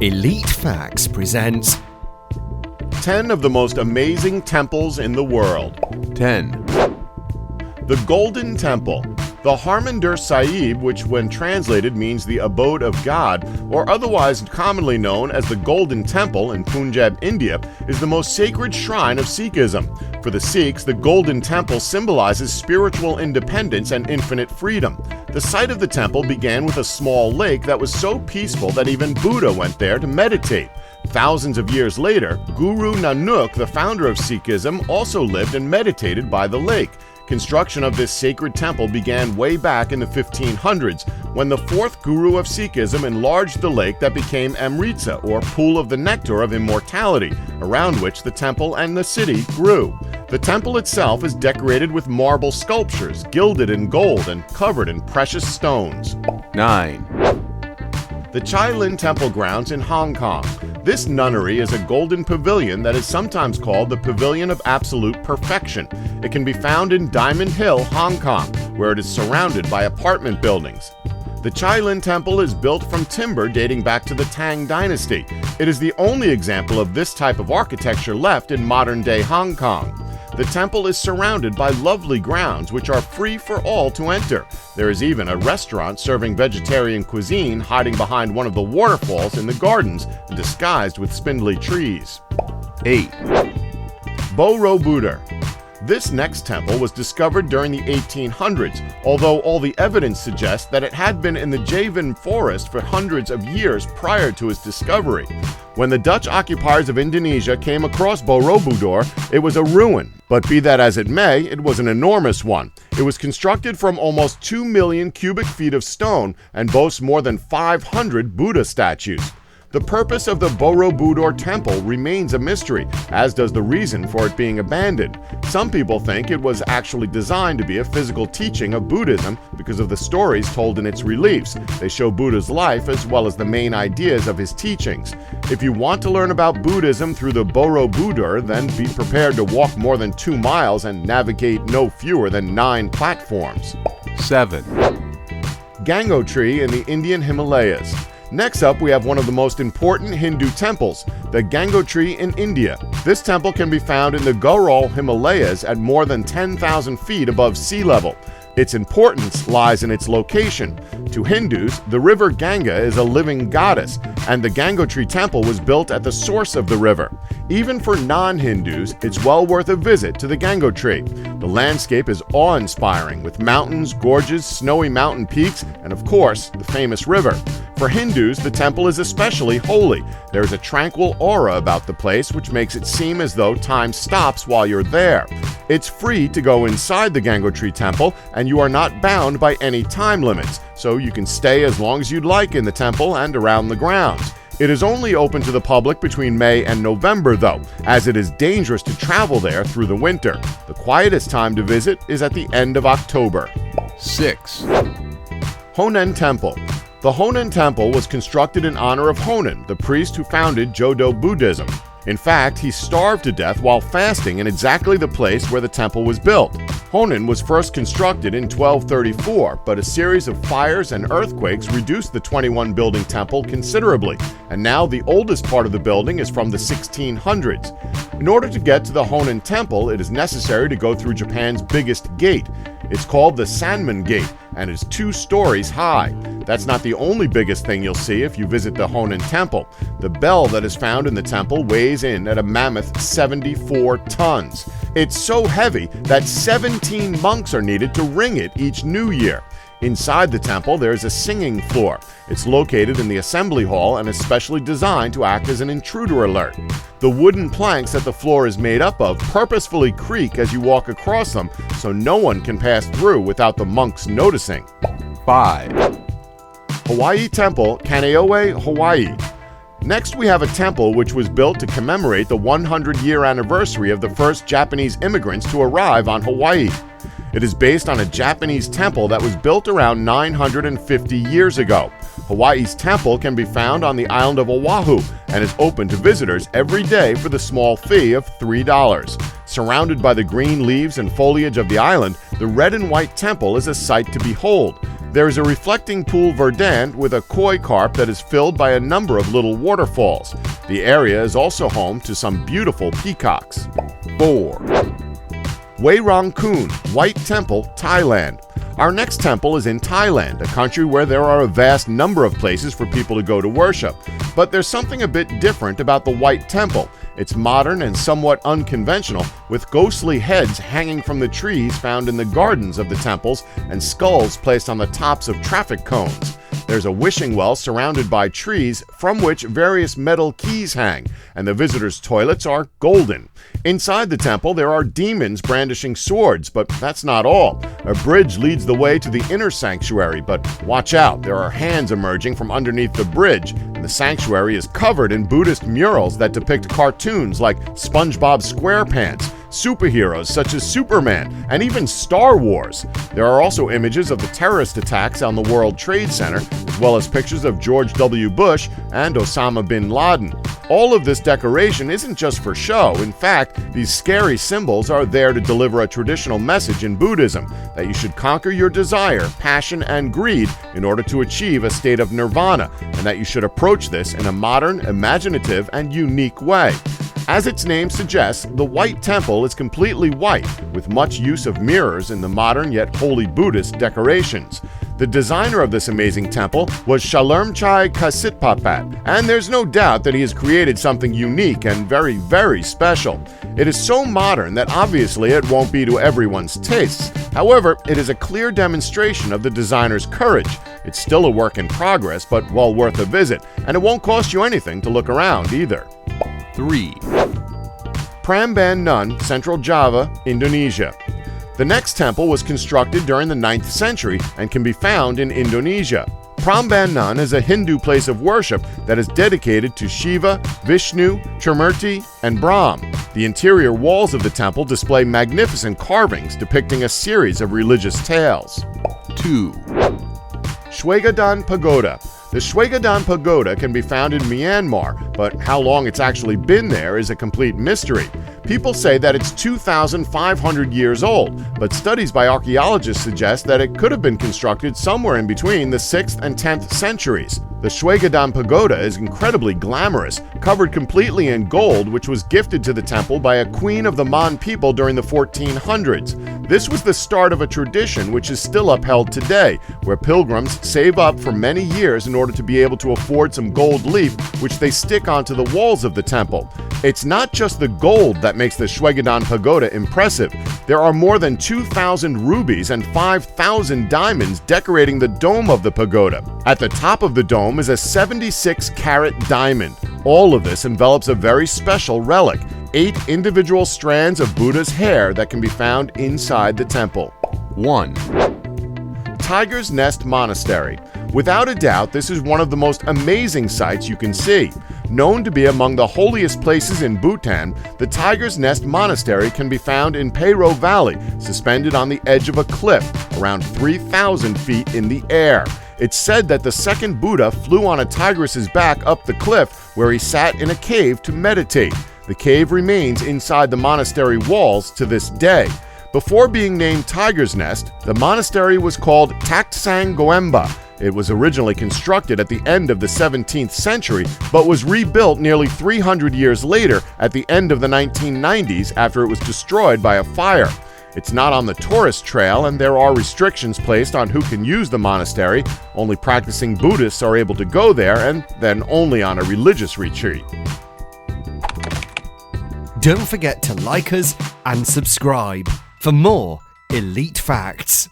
Elite Facts presents 10 of the most amazing temples in the world. 10. The Golden Temple. The Harmandir Sahib, which when translated means the abode of God, or otherwise commonly known as the Golden Temple in Punjab, India, is the most sacred shrine of Sikhism. For the Sikhs, the Golden Temple symbolizes spiritual independence and infinite freedom. The site of the temple began with a small lake that was so peaceful that even Buddha went there to meditate. Thousands of years later, Guru Nanak, the founder of Sikhism, also lived and meditated by the lake. Construction of this sacred temple began way back in the 1500s, when the fourth guru of Sikhism enlarged the lake that became Amrita, or Pool of the Nectar of Immortality, around which the temple and the city grew. The temple itself is decorated with marble sculptures, gilded in gold and covered in precious stones. 9. The Chai Lin Temple grounds in Hong Kong. This nunnery is a golden pavilion that is sometimes called the Pavilion of Absolute Perfection. It can be found in Diamond Hill, Hong Kong, where it is surrounded by apartment buildings. The Chai Lin Temple is built from timber dating back to the Tang Dynasty. It is the only example of this type of architecture left in modern-day Hong Kong. The temple is surrounded by lovely grounds which are free for all to enter. There is even a restaurant serving vegetarian cuisine hiding behind one of the waterfalls in the gardens, disguised with spindly trees. 8. Borobudur. This next temple was discovered during the 1800s, although all the evidence suggests that it had been in the Javan forest for hundreds of years prior to its discovery. When the Dutch occupiers of Indonesia came across Borobudur, it was a ruin. But be that as it may, it was an enormous one. It was constructed from almost 2 million cubic feet of stone and boasts more than 500 Buddha statues. The purpose of the Borobudur Temple remains a mystery, as does the reason for it being abandoned. Some people think it was actually designed to be a physical teaching of Buddhism because of the stories told in its reliefs. They show Buddha's life as well as the main ideas of his teachings. If you want to learn about Buddhism through the Borobudur, then be prepared to walk more than 2 miles and navigate no fewer than 9 platforms. 7. Gangotri in the Indian Himalayas. Next up, we have one of the most important Hindu temples, the Gangotri in India. This temple can be found in the Gaural Himalayas at more than 10,000 feet above sea level. Its importance lies in its location. To Hindus, the river Ganga is a living goddess, and the Gangotri temple was built at the source of the river. Even for non-Hindus, it's well worth a visit to the Gangotri. The landscape is awe-inspiring, with mountains, gorges, snowy mountain peaks, and of course, the famous river. For Hindus, the temple is especially holy. There is a tranquil aura about the place which makes it seem as though time stops while you're there. It's free to go inside the Gangotri temple, and you are not bound by any time limits, so you can stay as long as you'd like in the temple and around the grounds. It is only open to the public between May and November though, as it is dangerous to travel there through the winter. The quietest time to visit is at the end of October. 6. Honen Temple. The Honen Temple was constructed in honor of Honen, the priest who founded Jodo Buddhism. In fact, he starved to death while fasting in exactly the place where the temple was built. Honen was first constructed in 1234, but a series of fires and earthquakes reduced the 21-building temple considerably, and now the oldest part of the building is from the 1600s. In order to get to the Honen Temple, it is necessary to go through Japan's biggest gate. It's called the Sanman Gate and is 2 stories high. That's not the only biggest thing you'll see if you visit the Honen Temple. The bell that is found in the temple weighs in at a mammoth 74 tons. It's so heavy that 17 monks are needed to ring it each New Year. Inside the temple, there is a singing floor. It's located in the assembly hall and is specially designed to act as an intruder alert. The wooden planks that the floor is made up of purposefully creak as you walk across them, so no one can pass through without the monks noticing. 5. Hawaii Temple, Kaneohe, Hawaii. Next, we have a temple which was built to commemorate the 100-year anniversary of the first Japanese immigrants to arrive on Hawaii. It is based on a Japanese temple that was built around 950 years ago. Hawaii's temple can be found on the island of Oahu and is open to visitors every day for the small fee of $3. Surrounded by the green leaves and foliage of the island, the red and white temple is a sight to behold. There is a reflecting pool verdant with a koi carp that is filled by a number of little waterfalls. The area is also home to some beautiful peacocks. 4, Wat Rong Khun, White Temple, Thailand. Our next temple is in Thailand, a country where there are a vast number of places for people to go to worship. But there's something a bit different about the White Temple. It's modern and somewhat unconventional, with ghostly heads hanging from the trees found in the gardens of the temples and skulls placed on the tops of traffic cones. There's a wishing well surrounded by trees from which various metal keys hang, and the visitors' toilets are golden. Inside the temple, there are demons brandishing swords, but that's not all. A bridge leads the way to the inner sanctuary, but watch out, there are hands emerging from underneath the bridge, and the sanctuary is covered in Buddhist murals that depict cartoons like SpongeBob SquarePants, superheroes such as Superman, and even Star Wars. There are also images of the terrorist attacks on the World Trade Center, as well as pictures of George W. Bush and Osama bin Laden. All of this decoration isn't just for show. In fact, these scary symbols are there to deliver a traditional message in Buddhism, that you should conquer your desire, passion, and greed in order to achieve a state of nirvana, and that you should approach this in a modern, imaginative, and unique way. As its name suggests, the White Temple is completely white, with much use of mirrors in the modern yet wholly Buddhist decorations. The designer of this amazing temple was Chalermchai Kasitpapat, and there's no doubt that he has created something unique and very, very special. It is so modern that obviously it won't be to everyone's tastes. However, it is a clear demonstration of the designer's courage. It's still a work in progress, but well worth a visit, and it won't cost you anything to look around either. 3, Prambanan, Central Java, Indonesia. The next temple was constructed during the 9th century and can be found in Indonesia. Prambanan is a Hindu place of worship that is dedicated to Shiva, Vishnu, Trimurti, and Brahm. The interior walls of the temple display magnificent carvings depicting a series of religious tales. 2, Shwedagon Pagoda. The Shwedagon Pagoda can be found in Myanmar, but how long it's actually been there is a complete mystery. People say that it's 2,500 years old, but studies by archaeologists suggest that it could have been constructed somewhere in between the 6th and 10th centuries. The Shwedagon Pagoda is incredibly glamorous, covered completely in gold, which was gifted to the temple by a queen of the Mon people during the 1400s. This was the start of a tradition which is still upheld today, where pilgrims save up for many years in order to be able to afford some gold leaf, which they stick onto the walls of the temple. It's not just the gold that makes the Shwedagon Pagoda impressive. There are more than 2,000 rubies and 5,000 diamonds decorating the dome of the pagoda. At the top of the dome is a 76-carat diamond. All of this envelops a very special relic, 8 individual strands of Buddha's hair that can be found inside the temple. 1, Tiger's Nest Monastery. Without a doubt, this is one of the most amazing sights you can see. Known to be among the holiest places in Bhutan, the Tiger's Nest Monastery can be found in Paro Valley, suspended on the edge of a cliff, around 3,000 feet in the air. It's said that the second Buddha flew on a tigress's back up the cliff, where he sat in a cave to meditate. The cave remains inside the monastery walls to this day. Before being named Tiger's Nest, the monastery was called Taktsang Goemba. It was originally constructed at the end of the 17th century, but was rebuilt nearly 300 years later at the end of the 1990s after it was destroyed by a fire. It's not on the tourist trail, and there are restrictions placed on who can use the monastery. Only practicing Buddhists are able to go there, and then only on a religious retreat. Don't forget to like us and subscribe for more elite facts.